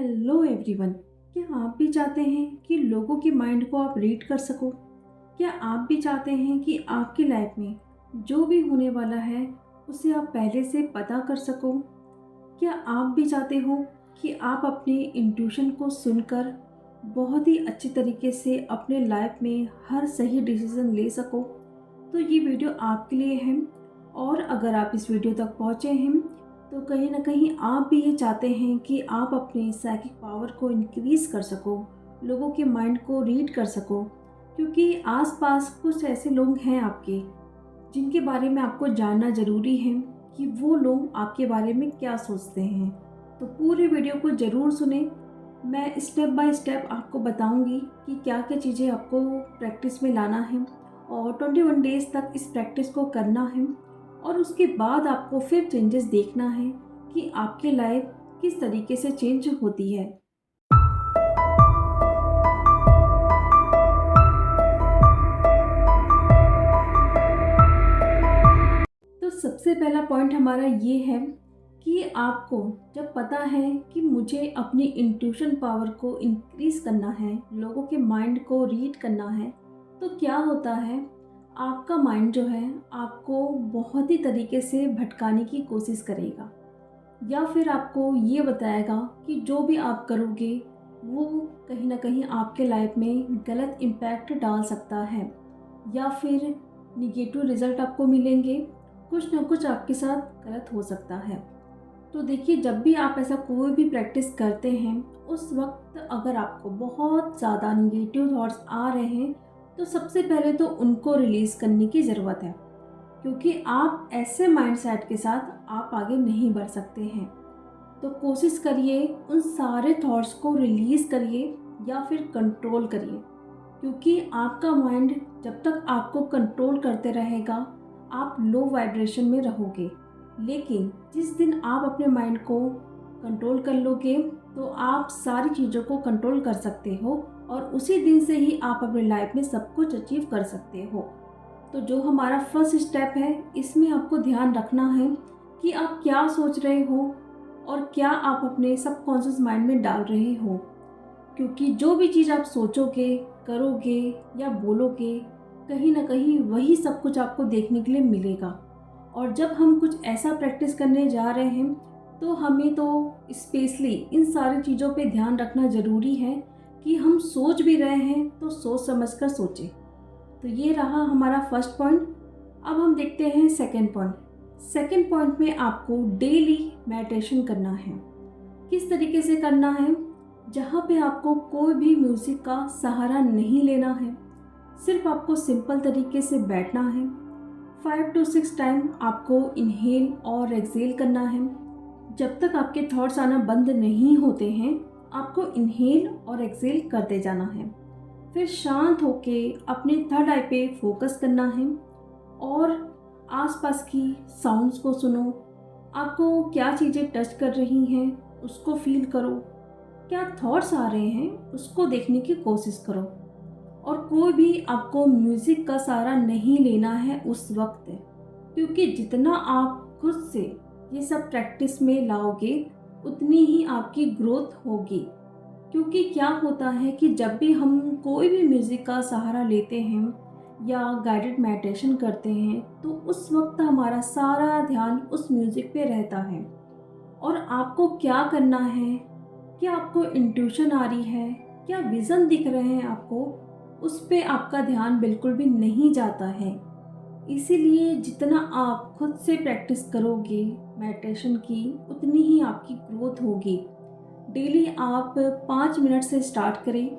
Hello everyone. क्या आप भी चाहते हैं कि लोगों की माइंड को आप रीड कर सको? क्या आप भी चाहते हैं कि आपकी लाइफ में जो भी होने वाला है उसे आप पहले से पता कर सको? क्या आप भी चाहते हो कि आप अपने इंट्यूशन को सुनकर बहुत ही अच्छे तरीके से अपने लाइफ में हर सही डिसीजन ले सको? तो ये वीडियो आपके लिए है। और अगर आप इस वीडियो तक पहुँचे हैं तो कहीं ना कहीं आप भी ये चाहते हैं कि आप अपने साइकिक पावर को इंक्रीज़ कर सको, लोगों के माइंड को रीड कर सको, क्योंकि आसपास कुछ ऐसे लोग हैं आपके जिनके बारे में आपको जानना ज़रूरी है कि वो लोग आपके बारे में क्या सोचते हैं। तो पूरे वीडियो को ज़रूर सुने। मैं स्टेप बाय स्टेप आपको बताऊंगी कि क्या क्या चीज़ें आपको प्रैक्टिस में लाना है और 21 डेज़ तक इस प्रैक्टिस को करना है। और उसके बाद आपको फिर चेंजेस देखना है कि आपकी लाइफ किस तरीके से चेंज होती है। तो सबसे पहला पॉइंट हमारा ये है कि आपको जब पता है कि मुझे अपनी इंट्यूशन पावर को इंक्रीज़ करना है, लोगों के माइंड को रीड करना है, तो क्या होता है, आपका माइंड जो है आपको बहुत ही तरीके से भटकाने की कोशिश करेगा या फिर आपको ये बताएगा कि जो भी आप करोगे वो कहीं ना कहीं आपके लाइफ में गलत इम्पैक्ट डाल सकता है या फिर निगेटिव रिजल्ट आपको मिलेंगे, कुछ ना कुछ आपके साथ गलत हो सकता है। तो देखिए, जब भी आप ऐसा कोई भी प्रैक्टिस करते हैं उस वक्त अगर आपको बहुत ज़्यादा निगेटिव थॉट्स आ रहे हैं तो सबसे पहले तो उनको रिलीज़ करने की ज़रूरत है, क्योंकि आप ऐसे माइंडसेट के साथ आप आगे नहीं बढ़ सकते हैं। तो कोशिश करिए उन सारे थॉट्स को रिलीज़ करिए या फिर कंट्रोल करिए, क्योंकि आपका माइंड जब तक आपको कंट्रोल करते रहेगा आप लो वाइब्रेशन में रहोगे। लेकिन जिस दिन आप अपने माइंड को कंट्रोल कर लोगे तो आप सारी चीज़ों को कंट्रोल कर सकते हो और उसी दिन से ही आप अपनी लाइफ में सब कुछ अचीव कर सकते हो। तो जो हमारा फर्स्ट स्टेप है इसमें आपको ध्यान रखना है कि आप क्या सोच रहे हो और क्या आप अपने सबकॉन्शियस माइंड में डाल रहे हो, क्योंकि जो भी चीज़ आप सोचोगे, करोगे या बोलोगे, कहीं ना कहीं वही सब कुछ आपको देखने के लिए मिलेगा। और जब हम कुछ ऐसा प्रैक्टिस करने जा रहे हैं तो हमें तो स्पेशली इन सारी चीज़ों पे ध्यान रखना ज़रूरी है कि हम सोच भी रहे हैं तो सोच समझ कर सोचें। तो ये रहा हमारा फर्स्ट पॉइंट। अब हम देखते हैं सेकंड पॉइंट। सेकंड पॉइंट में आपको डेली मेडिटेशन करना है। किस तरीके से करना है? जहाँ पे आपको कोई भी म्यूज़िक का सहारा नहीं लेना है, सिर्फ आपको सिंपल तरीके से बैठना है। 5 to 6 टाइम आपको इनहेल और एक्सेल करना है। जब तक आपके थॉट्स आना बंद नहीं होते हैं आपको इनहेल और एक्सेल करते जाना है। फिर शांत होके अपने थर्ड आई पे फोकस करना है और आसपास की साउंड्स को सुनो। आपको क्या चीज़ें टच कर रही हैं उसको फील करो, क्या थॉट्स आ रहे हैं उसको देखने की कोशिश करो। और कोई भी आपको म्यूज़िक का सहारा नहीं लेना है उस वक्त, क्योंकि जितना आप खुद से ये सब प्रैक्टिस में लाओगे उतनी ही आपकी ग्रोथ होगी। क्योंकि क्या होता है कि जब भी हम कोई भी म्यूज़िक का सहारा लेते हैं या गाइडेड मेडिटेशन करते हैं तो उस वक्त हमारा सारा ध्यान उस म्यूज़िक पे रहता है। और आपको क्या करना है, क्या आपको इंट्यूशन आ रही है, क्या विज़न दिख रहे हैं आपको, उस पे आपका ध्यान बिल्कुल भी नहीं जाता है। इसीलिए जितना आप खुद से प्रैक्टिस करोगे मेडिटेशन की उतनी ही आपकी ग्रोथ होगी। डेली आप 5 मिनट से स्टार्ट करें।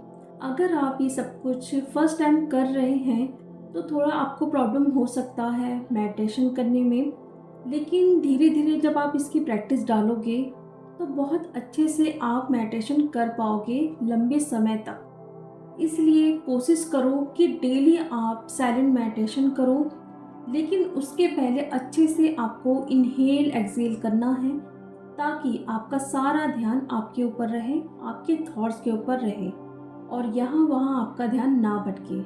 अगर आप ये सब कुछ फर्स्ट टाइम कर रहे हैं तो थोड़ा आपको प्रॉब्लम हो सकता है मेडिटेशन करने में, लेकिन धीरे धीरे जब आप इसकी प्रैक्टिस डालोगे तो बहुत अच्छे से आप मेडिटेशन कर पाओगे लंबे समय तक। इसलिए कोशिश करो कि डेली आप साइलेंट मेडिटेशन करो, लेकिन उसके पहले अच्छे से आपको इनहेल एक्सहेल करना है ताकि आपका सारा ध्यान आपके ऊपर रहे, आपके थॉट्स के ऊपर रहे और यहाँ वहाँ आपका ध्यान ना भटके।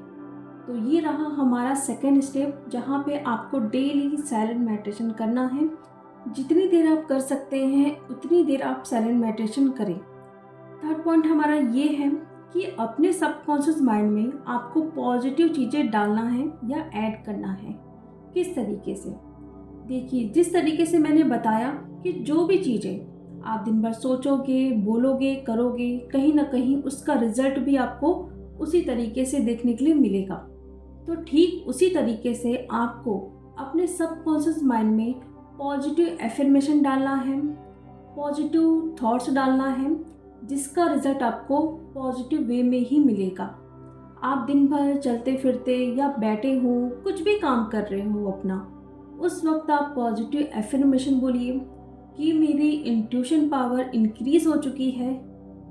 तो ये रहा हमारा सेकेंड स्टेप, जहाँ पे आपको डेली साइलेंट मेडिटेशन करना है। जितनी देर आप कर सकते हैं उतनी देर आप साइलेंट मेडिटेशन करें। थर्ड पॉइंट हमारा ये है कि अपने सबकॉन्शियस माइंड में आपको पॉजिटिव चीज़ें डालना है या ऐड करना है। किस तरीके से? देखिए, जिस तरीके से मैंने बताया कि जो भी चीज़ें आप दिन भर सोचोगे, बोलोगे, करोगे, कहीं ना कहीं उसका रिजल्ट भी आपको उसी तरीके से देखने के लिए मिलेगा। तो ठीक उसी तरीके से आपको अपने सबकॉन्शियस माइंड में पॉजिटिव एफर्मेशन डालना है, पॉजिटिव थॉट्स डालना है, जिसका रिजल्ट आपको पॉजिटिव वे में ही मिलेगा। आप दिन भर चलते फिरते या बैठे हो, कुछ भी काम कर रहे हो अपना, उस वक्त आप पॉजिटिव एफर्मेशन बोलिए कि मेरी इंट्यूशन पावर इंक्रीज हो चुकी है,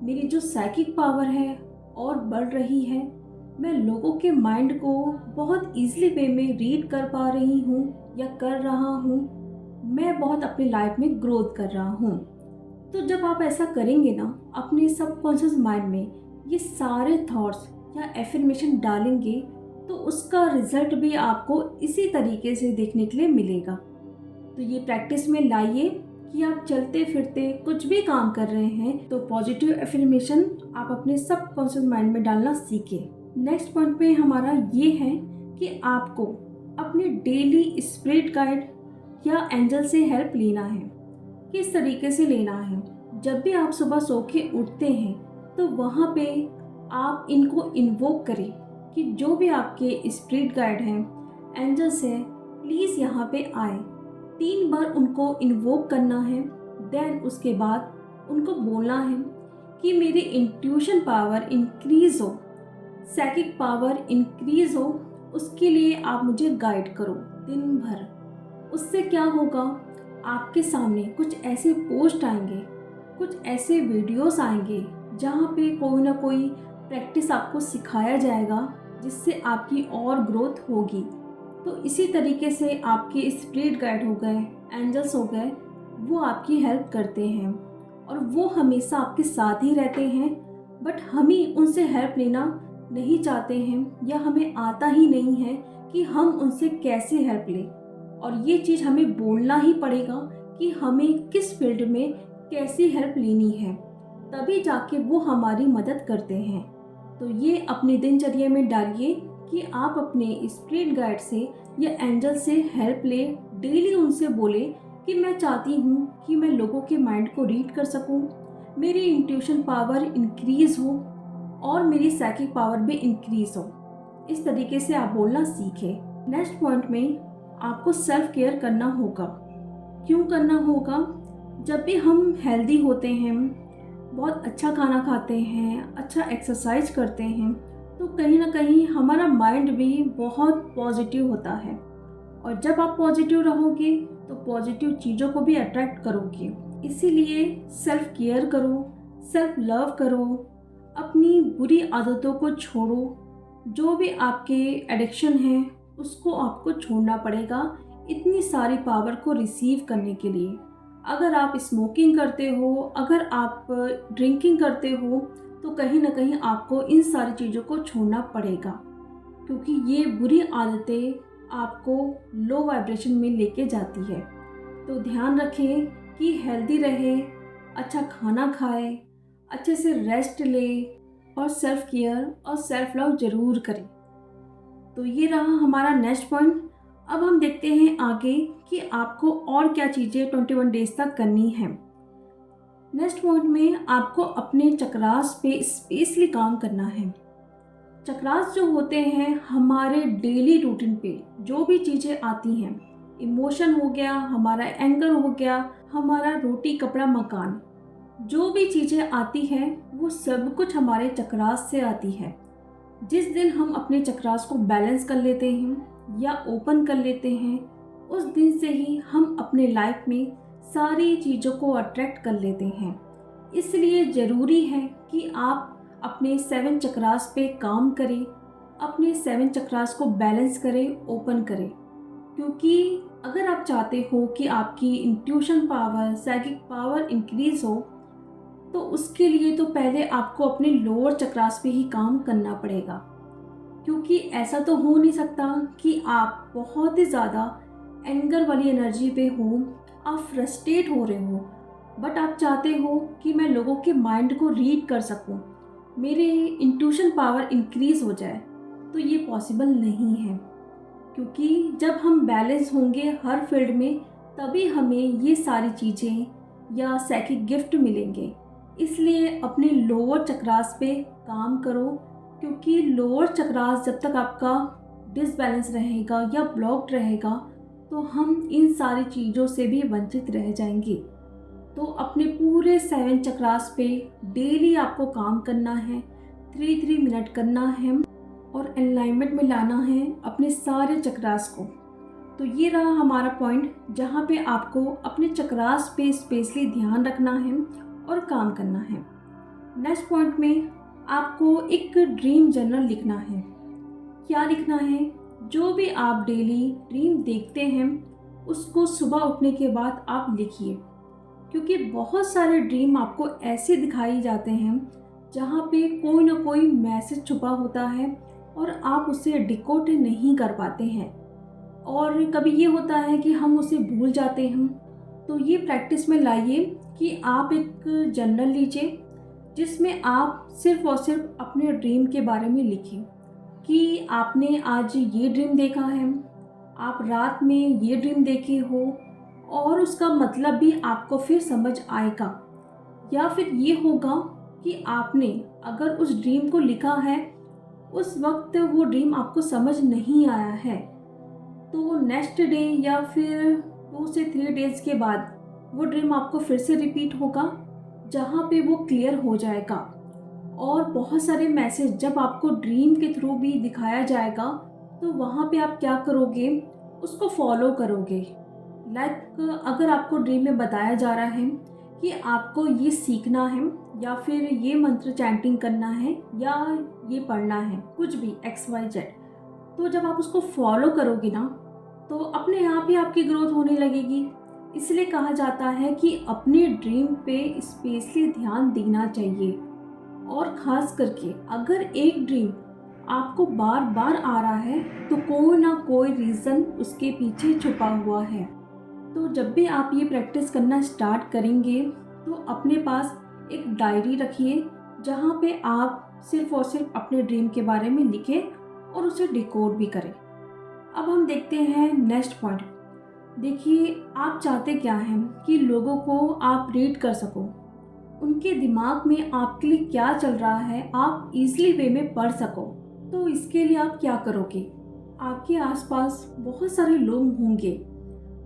मेरी जो साइकिक पावर है और बढ़ रही है, मैं लोगों के माइंड को बहुत ईजिली वे में रीड कर पा रही हूँ या कर रहा हूँ, मैं बहुत अपनी लाइफ में ग्रोथ कर रहा हूँ। तो जब आप ऐसा करेंगे ना, अपने सबकॉन्शियस माइंड में ये सारे थॉट्स या एफर्मेशन डालेंगे, तो उसका रिजल्ट भी आपको इसी तरीके से देखने के लिए मिलेगा। तो ये प्रैक्टिस में लाइए कि आप चलते फिरते कुछ भी काम कर रहे हैं तो पॉजिटिव एफर्मेशन आप अपने सबकॉन्शियस माइंड में डालना सीखें। नेक्स्ट पॉइंट पे हमारा ये है कि आपको अपने डेली स्पिरिट गाइड या एंजल से हेल्प लेना है। किस तरीके से लेना है? जब भी आप सुबह सो के उठते हैं तो वहाँ पे आप इनको इन्वोक करें कि जो भी आपके स्पिरिट गाइड हैं, एंजल्स हैं, प्लीज़ यहाँ पे आए। 3 बार उनको इन्वोक करना है। देन उसके बाद उनको बोलना है कि मेरी इंट्यूशन पावर इंक्रीज़ हो, साइकिक पावर इंक्रीज़ हो, उसके लिए आप मुझे गाइड करो दिन भर। उससे क्या होगा, आपके सामने कुछ ऐसे पोस्ट आएंगे, कुछ ऐसे वीडियोस आएंगे जहाँ पे कोई ना कोई प्रैक्टिस आपको सिखाया जाएगा, जिससे आपकी और ग्रोथ होगी। तो इसी तरीके से आपके स्पिरिट गाइड हो गए, एंजल्स हो गए, वो आपकी हेल्प करते हैं और वो हमेशा आपके साथ ही रहते हैं। बट हम ही उनसे हेल्प लेना नहीं चाहते हैं या हमें आता ही नहीं है कि हम उनसे कैसे हेल्प लें, और ये चीज़ हमें बोलना ही पड़ेगा कि हमें किस फील्ड में कैसी हेल्प लेनी है, तभी जाके वो हमारी मदद करते हैं। तो ये अपनी दिनचर्या में डालिए कि आप अपने स्पिरिट गाइड से या एंजल से हेल्प ले। डेली उनसे बोले कि मैं चाहती हूँ कि मैं लोगों के माइंड को रीड कर सकूँ, मेरी इंट्यूशन पावर इंक्रीज़ हो और मेरी साइकिक पावर भी इंक्रीज़ हो। इस तरीके से आप बोलना सीखें। नेक्स्ट पॉइंट में आपको सेल्फ केयर करना होगा। क्यों करना होगा? जब भी हम हेल्दी होते हैं, बहुत अच्छा खाना खाते हैं, अच्छा एक्सरसाइज करते हैं, तो कहीं ना कहीं हमारा माइंड भी बहुत पॉजिटिव होता है। और जब आप पॉजिटिव रहोगे तो पॉजिटिव चीज़ों को भी अट्रैक्ट करोगे। इसीलिए सेल्फ केयर करो, सेल्फ लव करो, अपनी बुरी आदतों को छोड़ो। जो भी आपके एडिक्शन हैं उसको आपको छोड़ना पड़ेगा इतनी सारी पावर को रिसीव करने के लिए। अगर आप स्मोकिंग करते हो, अगर आप ड्रिंकिंग करते हो, तो कहीं ना कहीं आपको इन सारी चीज़ों को छोड़ना पड़ेगा, क्योंकि ये बुरी आदतें आपको लो वाइब्रेशन में लेके जाती है। तो ध्यान रखें कि हेल्दी रहे, अच्छा खाना खाए, अच्छे से रेस्ट ले और सेल्फ केयर और सेल्फ लव ज़रूर करें। तो ये रहा हमारा नेक्स्ट पॉइंट। अब हम देखते हैं आगे कि आपको और क्या चीज़ें 21 डेज तक करनी है। नेक्स्ट पॉइंट में आपको अपने चक्रास पे स्पेशली काम करना है। चक्रास जो होते हैं हमारे डेली रूटीन पे जो भी चीज़ें आती हैं, इमोशन हो गया, हमारा एंगर हो गया, हमारा रोटी कपड़ा मकान, जो भी चीज़ें आती हैं वो सब कुछ हमारे चक्रास से आती है। जिस दिन हम अपने चक्रास को बैलेंस कर लेते हैं या ओपन कर लेते हैं, उस दिन से ही हम अपने लाइफ में सारी चीज़ों को अट्रैक्ट कर लेते हैं। इसलिए ज़रूरी है कि आप अपने 7 चक्रास पे काम करें, अपने 7 चक्रास को बैलेंस करें, ओपन करें। क्योंकि अगर आप चाहते हो कि आपकी intuition power, psychic power increase हो, तो उसके लिए तो पहले आपको अपने लोअर चक्रास पे ही काम करना पड़ेगा। क्योंकि ऐसा तो हो नहीं सकता कि आप बहुत ही ज़्यादा एंगर वाली एनर्जी पे हो, आप फ्रस्ट्रेट हो रहे हो बट आप चाहते हो कि मैं लोगों के माइंड को रीड कर सकूं, मेरे इंट्यूशन पावर इंक्रीज हो जाए, तो ये पॉसिबल नहीं है। क्योंकि जब हम बैलेंस होंगे हर फील्ड में, तभी हमें ये सारी चीज़ें या साइकिक गिफ्ट मिलेंगे। इसलिए अपने लोअर चक्रास पे काम करो, क्योंकि लोअर चक्रास जब तक आपका डिसबैलेंस रहेगा या ब्लॉक्ड रहेगा, तो हम इन सारी चीज़ों से भी वंचित रह जाएंगे। तो अपने पूरे 7 चक्रास पे डेली आपको काम करना है, 3 मिनट करना है और अलाइनमेंट में लाना है अपने सारे चक्रास को। तो ये रहा हमारा पॉइंट, जहाँ पे आपको अपने चक्रास पे स्पेशली ध्यान रखना है और काम करना है। नेक्स्ट पॉइंट में आपको एक ड्रीम जर्नल लिखना है। क्या लिखना है? जो भी आप डेली ड्रीम देखते हैं उसको सुबह उठने के बाद आप लिखिए, क्योंकि बहुत सारे ड्रीम आपको ऐसे दिखाई जाते हैं जहाँ पे कोई ना कोई मैसेज छुपा होता है और आप उसे डिकोड नहीं कर पाते हैं, और कभी ये होता है कि हम उसे भूल जाते हैं। तो ये प्रैक्टिस में लाइए कि आप एक जर्नल लीजिए जिसमें आप सिर्फ और सिर्फ अपने ड्रीम के बारे में लिखें कि आपने आज ये ड्रीम देखा है, आप रात में ये ड्रीम देखे हो, और उसका मतलब भी आपको फिर समझ आएगा। या फिर ये होगा कि आपने अगर उस ड्रीम को लिखा है, उस वक्त वो ड्रीम आपको समझ नहीं आया है, तो नेक्स्ट डे या फिर 2 से 3 डेज़ के बाद वो ड्रीम आपको फिर से रिपीट होगा, जहाँ पे वो क्लियर हो जाएगा। और बहुत सारे मैसेज जब आपको ड्रीम के थ्रू भी दिखाया जाएगा, तो वहाँ पे आप क्या करोगे, उसको फॉलो करोगे। लाइक अगर आपको ड्रीम में बताया जा रहा है कि आपको ये सीखना है या फिर ये मंत्र चैंटिंग करना है या ये पढ़ना है, कुछ भी XYZ, तो जब आप उसको फॉलो करोगे ना, तो अपने आप ही आपकी ग्रोथ होने लगेगी। इसलिए कहा जाता है कि अपने ड्रीम पे स्पेशली ध्यान देना चाहिए। और ख़ास करके अगर एक ड्रीम आपको बार बार आ रहा है, तो कोई ना कोई रीज़न उसके पीछे छुपा हुआ है। तो जब भी आप ये प्रैक्टिस करना स्टार्ट करेंगे, तो अपने पास एक डायरी रखिए जहाँ पे आप सिर्फ और सिर्फ अपने ड्रीम के बारे में लिखें और उसे डिकोड भी करें। अब हम देखते हैं नेक्स्ट पॉइंट। देखिए, आप चाहते क्या हैं कि लोगों को आप रीड कर सको, उनके दिमाग में आपके लिए क्या चल रहा है आप इजीली वे में पढ़ सको। तो इसके लिए आप क्या करोगे, आपके आसपास बहुत सारे लोग होंगे,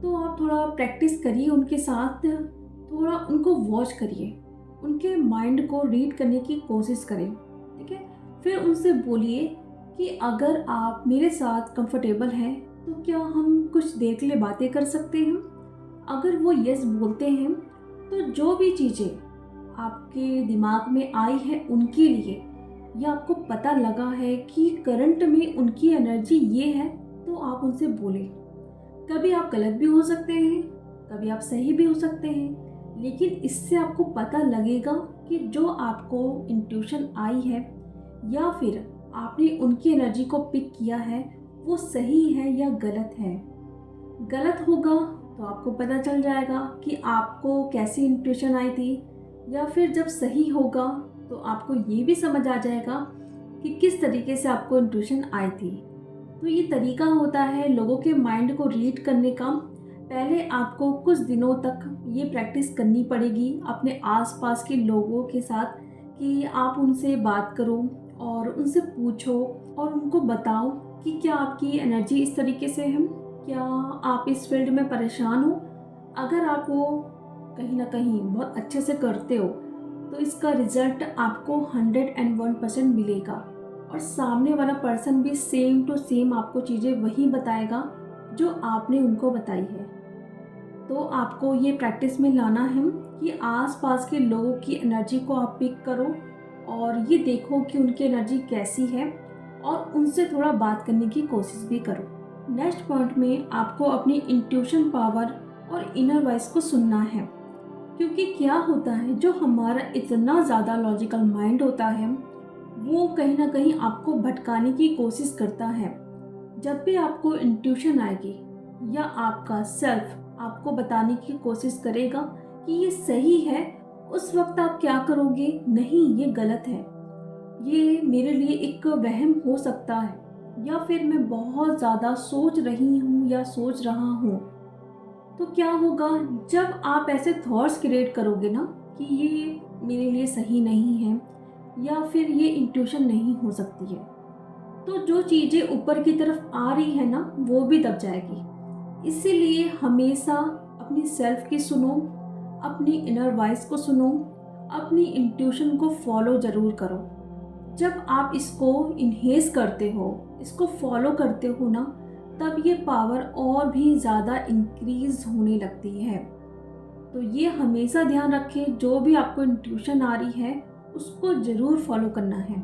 तो आप थोड़ा प्रैक्टिस करिए उनके साथ, थोड़ा उनको वॉच करिए, उनके माइंड को रीड करने की कोशिश करें, ठीक है। फिर उनसे बोलिए कि अगर आप मेरे साथ कंफर्टेबल हैं, तो क्या हम कुछ देर के लिए बातें कर सकते हैं। अगर वो यस बोलते हैं, तो जो भी चीज़ें आपके दिमाग में आई है उनके लिए, या आपको पता लगा है कि करंट में उनकी एनर्जी ये है, तो आप उनसे बोलें। कभी आप गलत भी हो सकते हैं, कभी आप सही भी हो सकते हैं, लेकिन इससे आपको पता लगेगा कि जो आपको इंट्यूशन आई है या फिर आपने उनकी एनर्जी को पिक किया है, वो सही है या गलत है। गलत होगा तो आपको पता चल जाएगा कि आपको कैसी इंट्यूशन आई थी, या फिर जब सही होगा तो आपको ये भी समझ आ जाएगा कि किस तरीके से आपको इंट्यूशन आई थी। तो ये तरीका होता है लोगों के माइंड को रीड करने का। पहले आपको कुछ दिनों तक ये प्रैक्टिस करनी पड़ेगी अपने आसपास के लोगों के साथ, कि आप उनसे बात करो और उनसे पूछो और उनको बताओ कि क्या आपकी एनर्जी इस तरीके से है, क्या आप इस फील्ड में परेशान हो। अगर आप वो कहीं ना कहीं बहुत अच्छे से करते हो, तो इसका रिज़ल्ट आपको 101% मिलेगा, और सामने वाला पर्सन भी सेम टू सेम आपको चीज़ें वही बताएगा जो आपने उनको बताई है। तो आपको ये प्रैक्टिस में लाना है कि आसपास के लोगों की एनर्जी को आप पिक करो और ये देखो कि उनकी एनर्जी कैसी है, और उनसे थोड़ा बात करने की कोशिश भी करो। नेक्स्ट पॉइंट में आपको अपनी इंट्यूशन पावर और इनर वॉइस को सुनना है, क्योंकि क्या होता है, जो हमारा इतना ज़्यादा लॉजिकल माइंड होता है, वो कहीं ना कहीं आपको भटकाने की कोशिश करता है। जब भी आपको इंट्यूशन आएगी या आपका सेल्फ आपको बताने की कोशिश करेगा कि ये सही है, उस वक्त आप क्या करोगे? नहीं, ये गलत है, ये मेरे लिए एक वहम हो सकता है, या फिर मैं बहुत ज़्यादा सोच रही हूँ या सोच रहा हूँ। तो क्या होगा जब आप ऐसे थॉट्स क्रिएट करोगे ना कि ये मेरे लिए सही नहीं है या फिर ये इंट्यूशन नहीं हो सकती है, तो जो चीज़ें ऊपर की तरफ आ रही है ना वो भी दब जाएगी। इसीलिए हमेशा अपनी सेल्फ की सुनो, अपनी इनर वॉइस को सुनो, अपनी इंट्यूशन को फॉलो ज़रूर करो। जब आप इसको इन्हेस करते हो, इसको फॉलो करते हो ना, तब ये पावर और भी ज़्यादा इंक्रीज होने लगती है। तो ये हमेशा ध्यान रखें, जो भी आपको इंट्यूशन आ रही है उसको ज़रूर फॉलो करना है।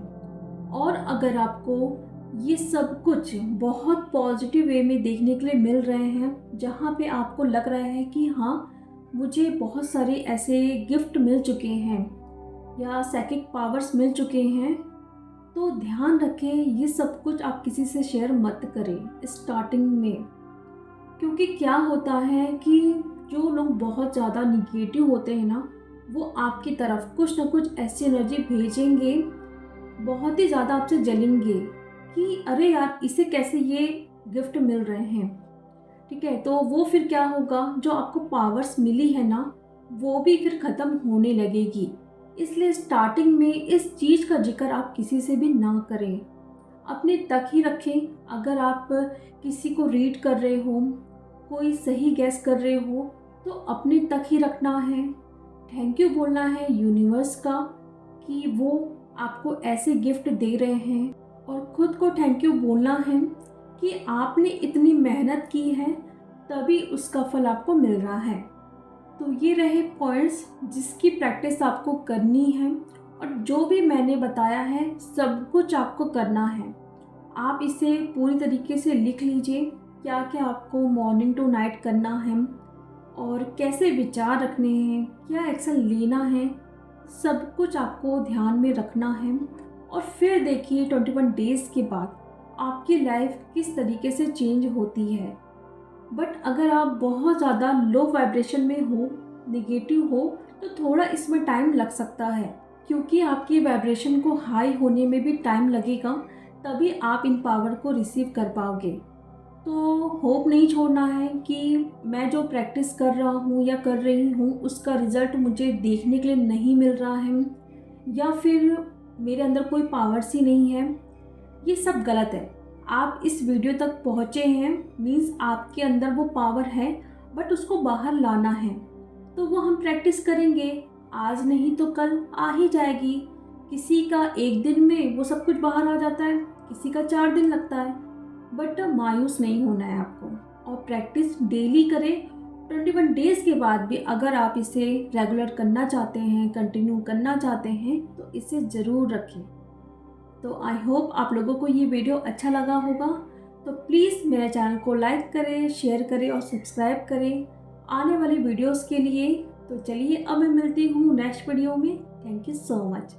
और अगर आपको ये सब कुछ बहुत पॉजिटिव वे में देखने के लिए मिल रहे हैं, जहाँ पे आपको लग रहा है कि हाँ, मुझे बहुत सारे ऐसे गिफ्ट मिल चुके हैं या साइकिक पावर्स मिल चुके हैं, तो ध्यान रखें ये सब कुछ आप किसी से शेयर मत करें स्टार्टिंग में। क्योंकि क्या होता है कि जो लोग बहुत ज़्यादा निगेटिव होते हैं ना, वो आपकी तरफ कुछ ना कुछ ऐसी एनर्जी भेजेंगे, बहुत ही ज़्यादा आपसे जलेंगे कि अरे यार, इसे कैसे ये गिफ्ट मिल रहे हैं। ठीक है, तो वो फिर क्या होगा, जो आपको पावर्स मिली है ना वो भी फिर ख़त्म होने लगेगी। इसलिए स्टार्टिंग में इस चीज़ का जिक्र आप किसी से भी ना करें, अपने तक ही रखें। अगर आप किसी को रीड कर रहे हो, कोई सही गैस कर रहे हो, तो अपने तक ही रखना है। थैंक यू बोलना है यूनिवर्स का कि वो आपको ऐसे गिफ्ट दे रहे हैं, और ख़ुद को थैंक यू बोलना है कि आपने इतनी मेहनत की है तभी उसका फल आपको मिल रहा है। तो ये रहे पॉइंट्स जिसकी प्रैक्टिस आपको करनी है, और जो भी मैंने बताया है सब कुछ आपको करना है। आप इसे पूरी तरीके से लिख लीजिए, क्या क्या आपको मॉर्निंग टू नाइट करना है और कैसे विचार रखने हैं, क्या एक्शन लेना है, सब कुछ आपको ध्यान में रखना है। और फिर देखिए 21 डेज़ के बाद आपकी लाइफ किस तरीके से चेंज होती है। बट अगर आप बहुत ज़्यादा लो वाइब्रेशन में हो, नेगेटिव हो, तो थोड़ा इसमें टाइम लग सकता है, क्योंकि आपकी वाइब्रेशन को हाई होने में भी टाइम लगेगा, तभी आप इन पावर को रिसीव कर पाओगे। तो होप नहीं छोड़ना है कि मैं जो प्रैक्टिस कर रहा हूँ या कर रही हूँ उसका रिज़ल्ट मुझे देखने के लिए नहीं मिल रहा है, या फिर मेरे अंदर कोई पावर्स ही नहीं है। ये सब गलत है। आप इस वीडियो तक पहुँचे हैं मीन्स आपके अंदर वो पावर है, बट उसको बाहर लाना है। तो वो हम प्रैक्टिस करेंगे, आज नहीं तो कल आ ही जाएगी। किसी का एक दिन में वो सब कुछ बाहर आ जाता है, किसी का 4 दिन लगता है। बट मायूस नहीं होना है आपको, और प्रैक्टिस डेली करें। 21 डेज़ के बाद भी अगर आप इसे रेगुलर करना चाहते हैं, कंटिन्यू करना चाहते हैं, तो इसे ज़रूर रखें। तो आई होप आप लोगों को ये वीडियो अच्छा लगा होगा। तो प्लीज़ मेरे चैनल को लाइक करें, शेयर करें और सब्सक्राइब करें आने वाली वीडियोस के लिए। तो चलिए अब मैं मिलती हूँ नेक्स्ट वीडियो में। Thank you so much.